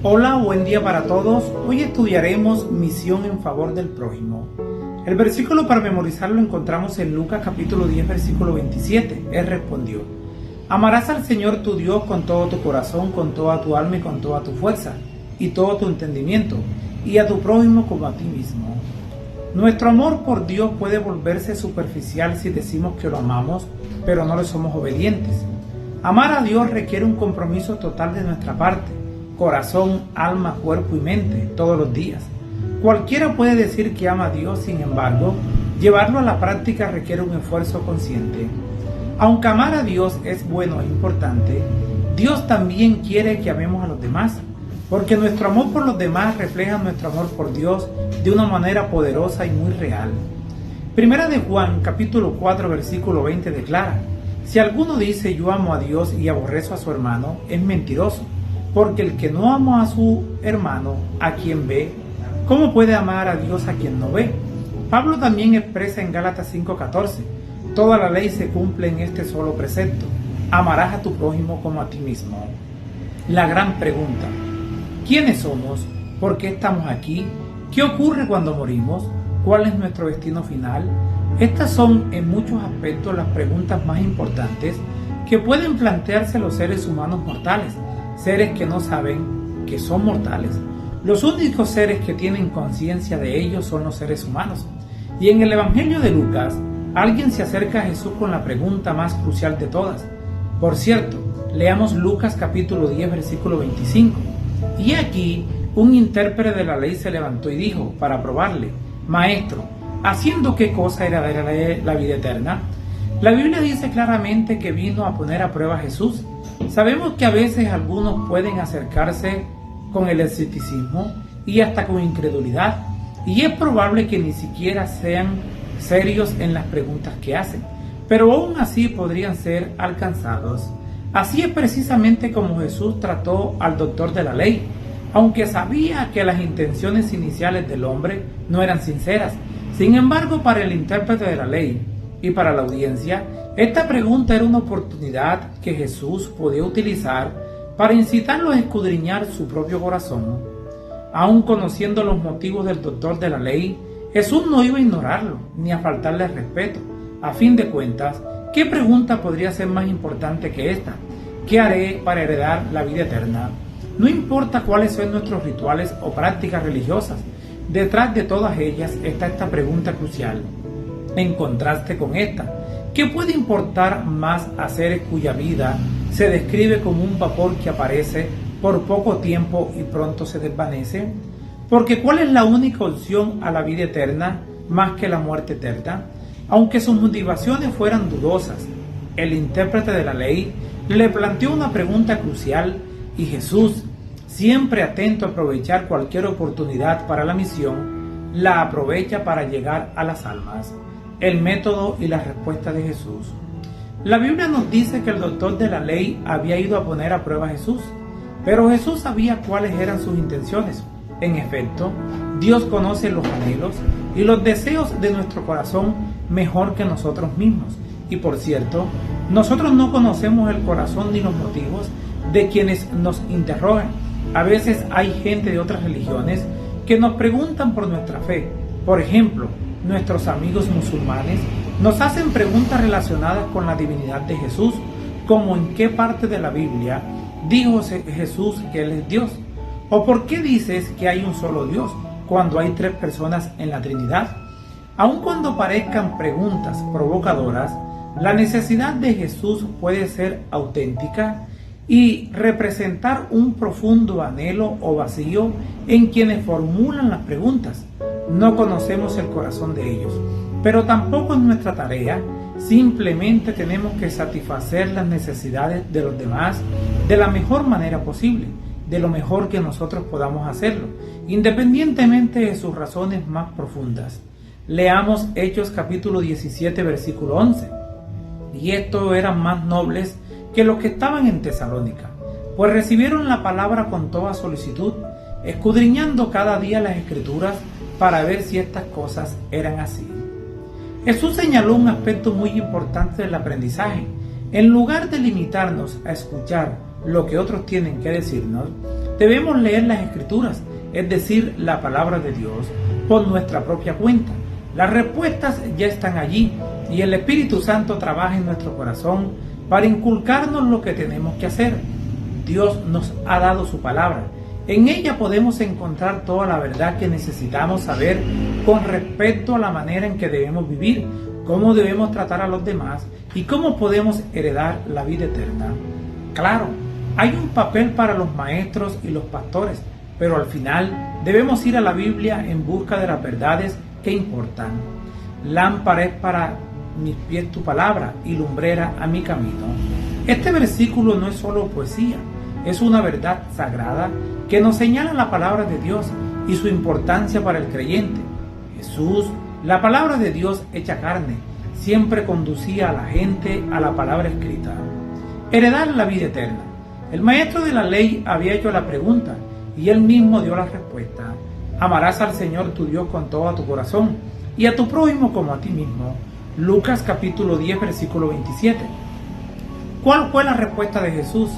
Hola, buen día para todos. Hoy estudiaremos misión en favor del prójimo. El versículo para memorizar lo encontramos en Lucas capítulo 10, versículo 27. Él respondió: amarás al Señor tu Dios con todo tu corazón, con toda tu alma y con toda tu fuerza, y todo tu entendimiento, y a tu prójimo como a ti mismo. Nuestro amor por Dios puede volverse superficial si decimos que lo amamos, pero no le somos obedientes. Amar a Dios requiere un compromiso total de nuestra parte, corazón, alma, cuerpo y mente, todos los días. Cualquiera puede decir que ama a Dios, sin embargo, llevarlo a la práctica requiere un esfuerzo consciente. Aunque amar a Dios es bueno e importante, Dios también quiere que amemos a los demás, porque nuestro amor por los demás refleja nuestro amor por Dios de una manera poderosa y muy real. Primera de Juan, capítulo 4, versículo 20 declara: si alguno dice yo amo a Dios y aborrezo a su hermano, es mentiroso, porque el que no ama a su hermano, a quien ve, ¿cómo puede amar a Dios a quien no ve? Pablo también expresa en Gálatas 5:14: toda la ley se cumple en este solo precepto: amarás a tu prójimo como a ti mismo. La gran pregunta: ¿quiénes somos? ¿Por qué estamos aquí? ¿Qué ocurre cuando morimos? ¿Cuál es nuestro destino final? Estas son en muchos aspectos las preguntas más importantes que pueden plantearse los seres humanos mortales, seres que no saben que son mortales. Los únicos seres que tienen conciencia de ellos son los seres humanos. Y en el Evangelio de Lucas, alguien se acerca a Jesús con la pregunta más crucial de todas. Por cierto, leamos Lucas capítulo 10, versículo 25. Y aquí un intérprete de la ley se levantó y dijo, para probarle: Maestro, ¿haciendo qué cosa heredaré la vida eterna? La Biblia dice claramente que vino a poner a prueba a Jesús. Sabemos que a veces algunos pueden acercarse con el escepticismo y hasta con incredulidad, y es probable que ni siquiera sean serios en las preguntas que hacen, pero aún así podrían ser alcanzados. Así es precisamente como Jesús trató al doctor de la ley. Aunque sabía que las intenciones iniciales del hombre no eran sinceras, sin embargo, para el intérprete de la ley y para la audiencia, esta pregunta era una oportunidad que Jesús podía utilizar para incitarlo a escudriñar su propio corazón. Aun conociendo los motivos del doctor de la ley, Jesús no iba a ignorarlo ni a faltarle respeto. A fin de cuentas, ¿qué pregunta podría ser más importante que esta? ¿Qué haré para heredar la vida eterna? No importa cuáles son nuestros rituales o prácticas religiosas, detrás de todas ellas está esta pregunta crucial. En contraste con esta, ¿qué puede importar más a seres cuya vida se describe como un vapor que aparece por poco tiempo y pronto se desvanece? Porque ¿cuál es la única opción a la vida eterna más que la muerte eterna? Aunque sus motivaciones fueran dudosas, el intérprete de la ley le planteó una pregunta crucial y Jesús, siempre atento a aprovechar cualquier oportunidad para la misión, la aprovecha para llegar a las almas. El método y la respuesta de Jesús. La Biblia nos dice que el doctor de la ley había ido a poner a prueba a Jesús, pero Jesús sabía cuáles eran sus intenciones. En efecto, Dios conoce los anhelos y los deseos de nuestro corazón mejor que nosotros mismos. Y por cierto, nosotros no conocemos el corazón ni los motivos de quienes nos interrogan. A veces hay gente de otras religiones que nos preguntan por nuestra fe. Por ejemplo, nuestros amigos musulmanes nos hacen preguntas relacionadas con la divinidad de Jesús, como en qué parte de la Biblia dijo Jesús que Él es Dios, o por qué dices que hay un solo Dios cuando hay tres personas en la Trinidad. Aun cuando parezcan preguntas provocadoras, la necesidad de Jesús puede ser auténtica y representar un profundo anhelo o vacío en quienes formulan las preguntas. No conocemos el corazón de ellos, pero tampoco es nuestra tarea. Simplemente tenemos que satisfacer las necesidades de los demás de la mejor manera posible, de lo mejor que nosotros podamos hacerlo, independientemente de sus razones más profundas. Leamos Hechos capítulo 17, versículo 11. Y estos eran más nobles que los que estaban en Tesalónica, pues recibieron la palabra con toda solicitud, escudriñando cada día las Escrituras para ver si estas cosas eran así. Jesús señaló un aspecto muy importante del aprendizaje. En lugar de limitarnos a escuchar lo que otros tienen que decirnos, Debemos leer las Escrituras, es decir, la palabra de Dios, por nuestra propia cuenta. Las respuestas ya están allí y el Espíritu Santo trabaja en nuestro corazón para inculcarnos lo que tenemos que hacer. Dios nos ha dado su palabra. En ella podemos encontrar toda la verdad que necesitamos saber con respecto a la manera en que debemos vivir, cómo debemos tratar a los demás y cómo podemos heredar la vida eterna. Claro, hay un papel para los maestros y los pastores, pero al final debemos ir a la Biblia en busca de las verdades que importan. Lámpara es para mis pies tu palabra y lumbrera a mi camino. Este versículo no es solo poesía, es una verdad sagrada que nos señala la palabra de Dios y su importancia para el creyente. Jesús, la palabra de Dios hecha carne, siempre conducía a la gente a la palabra escrita. Heredar la vida eterna. El maestro de la ley había hecho la pregunta y él mismo dio la respuesta. Amarás al Señor tu Dios con todo tu corazón y a tu prójimo como a ti mismo. Lucas capítulo 10 versículo 27. ¿Cuál fue la respuesta de Jesús?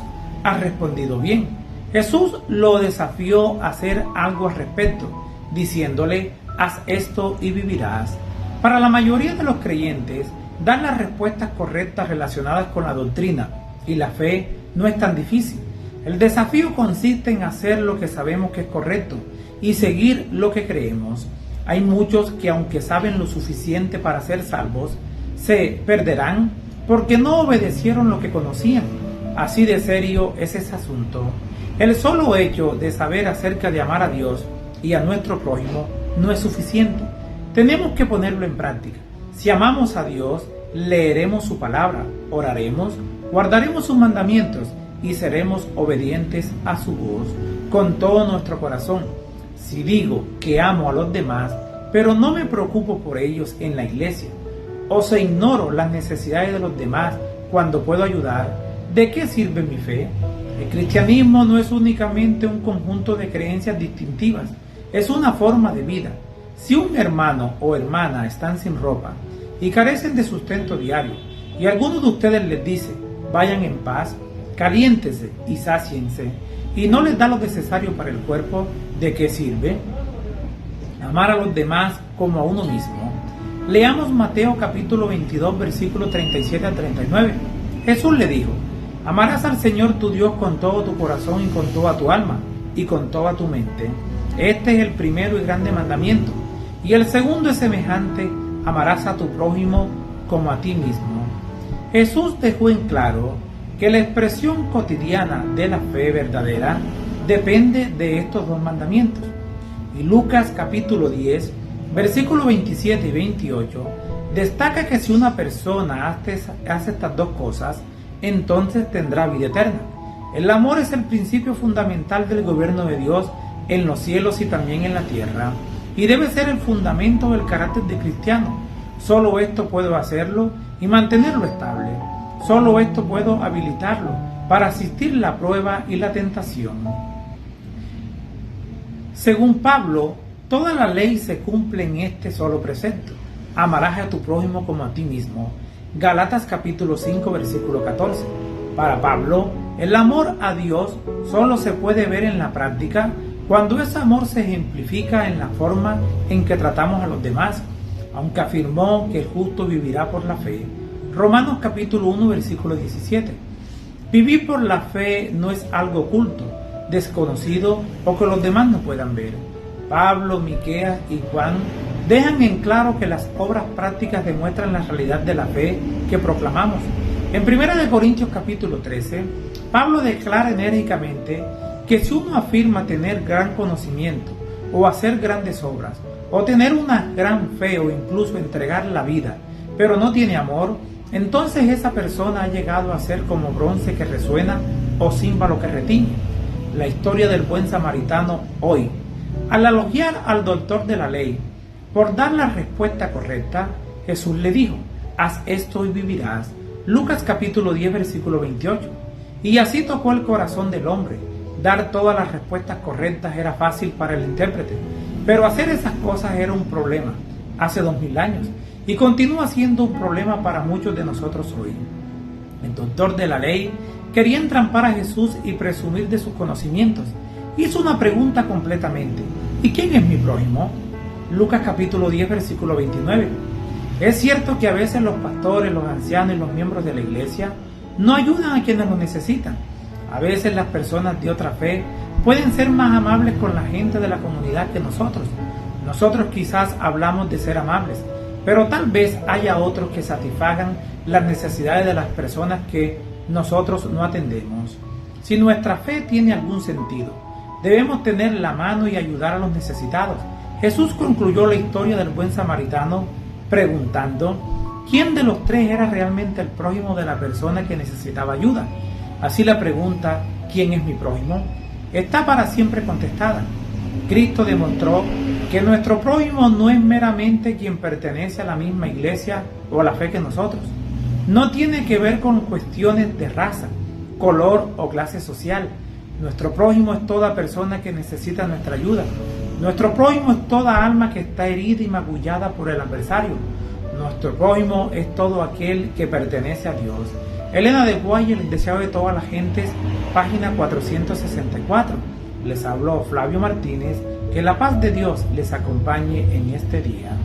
Ha respondido bien. Jesús lo desafió a hacer algo al respecto, diciéndole, haz esto y vivirás. Para la mayoría de los creyentes, dar las respuestas correctas relacionadas con la doctrina y la fe no es tan difícil. El desafío consiste en hacer lo que sabemos que es correcto y seguir lo que creemos. Hay muchos que, aunque saben lo suficiente para ser salvos, se perderán porque no obedecieron lo que conocían. Así de serio es ese asunto. El solo hecho de saber acerca de amar a Dios y a nuestro prójimo no es suficiente. Tenemos que ponerlo en práctica. Si amamos a Dios, leeremos su palabra, oraremos, guardaremos sus mandamientos y seremos obedientes a su voz con todo nuestro corazón. Si digo que amo a los demás, pero no me preocupo por ellos en la iglesia, o se ignoro las necesidades de los demás cuando puedo ayudar, ¿de qué sirve mi fe? El cristianismo no es únicamente un conjunto de creencias distintivas, es una forma de vida. Si un hermano o hermana están sin ropa y carecen de sustento diario, y alguno de ustedes les dice, vayan en paz, caliéntese y sáciense, y no les da lo necesario para el cuerpo, ¿de qué sirve? Amar a los demás como a uno mismo. Leamos Mateo capítulo 22 versículos 37 al 39. Jesús le dijo, amarás al Señor tu Dios con todo tu corazón y con toda tu alma y con toda tu mente. Este es el primero y grande mandamiento. Y el segundo es semejante, amarás a tu prójimo como a ti mismo. Jesús dejó en claro que la expresión cotidiana de la fe verdadera depende de estos dos mandamientos. Y Lucas capítulo 10, versículos 27 y 28, destaca que si una persona hace estas dos cosas, entonces tendrá vida eterna. El amor es el principio fundamental del gobierno de Dios en los cielos y también en la tierra, y debe ser el fundamento del carácter de cristiano. Solo esto puedo hacerlo y mantenerlo estable. Solo esto puedo habilitarlo para asistir la prueba y la tentación. Según Pablo, toda la ley se cumple en este solo precepto. Amarás a tu prójimo como a ti mismo. Gálatas capítulo 5 versículo 14. Para Pablo, el amor a Dios solo se puede ver en la práctica cuando ese amor se ejemplifica en la forma en que tratamos a los demás, aunque afirmó que el justo vivirá por la fe. Romanos capítulo 1 versículo 17. Vivir por la fe no es algo oculto, desconocido o que los demás no puedan ver. Pablo, Miqueas y Juan dejan en claro que las obras prácticas demuestran la realidad de la fe que proclamamos. En 1 Corintios capítulo 13, Pablo declara enérgicamente que si uno afirma tener gran conocimiento o hacer grandes obras o tener una gran fe o incluso entregar la vida, pero no tiene amor, entonces esa persona ha llegado a ser como bronce que resuena o címbalo que retiñe. La historia del buen samaritano hoy. Al elogiar al doctor de la ley por dar la respuesta correcta, Jesús le dijo, haz esto y vivirás. Lucas capítulo 10 versículo 28. Y así tocó el corazón del hombre. Dar todas las respuestas correctas era fácil para el intérprete, pero hacer esas cosas era un problema hace 2000 años y continúa siendo un problema para muchos de nosotros hoy. El doctor de la ley quería entrampar a Jesús y presumir de sus conocimientos, hizo una pregunta completamente. ¿Y quién es mi prójimo? Lucas capítulo 10, versículo 29. Es cierto que a veces los pastores, los ancianos y los miembros de la iglesia no ayudan a quienes lo necesitan. A veces las personas de otra fe pueden ser más amables con la gente de la comunidad que nosotros. Nosotros quizás hablamos de ser amables, pero tal vez haya otros que satisfagan las necesidades de las personas que nosotros no atendemos. Si nuestra fe tiene algún sentido, debemos tener la mano y ayudar a los necesitados. Jesús concluyó la historia del buen samaritano preguntando, ¿quién de los tres era realmente el prójimo de la persona que necesitaba ayuda? Así la pregunta, ¿quién es mi prójimo?, está para siempre contestada. Cristo demostró que nuestro prójimo no es meramente quien pertenece a la misma iglesia o a la fe que nosotros. No tiene que ver con cuestiones de raza, color o clase social. Nuestro prójimo es toda persona que necesita nuestra ayuda. Nuestro prójimo es toda alma que está herida y magullada por el adversario. Nuestro prójimo es todo aquel que pertenece a Dios. Elena de Guaya, el deseado de todas las gentes, página 464. Les habló Flavio Martínez. Que la paz de Dios les acompañe en este día.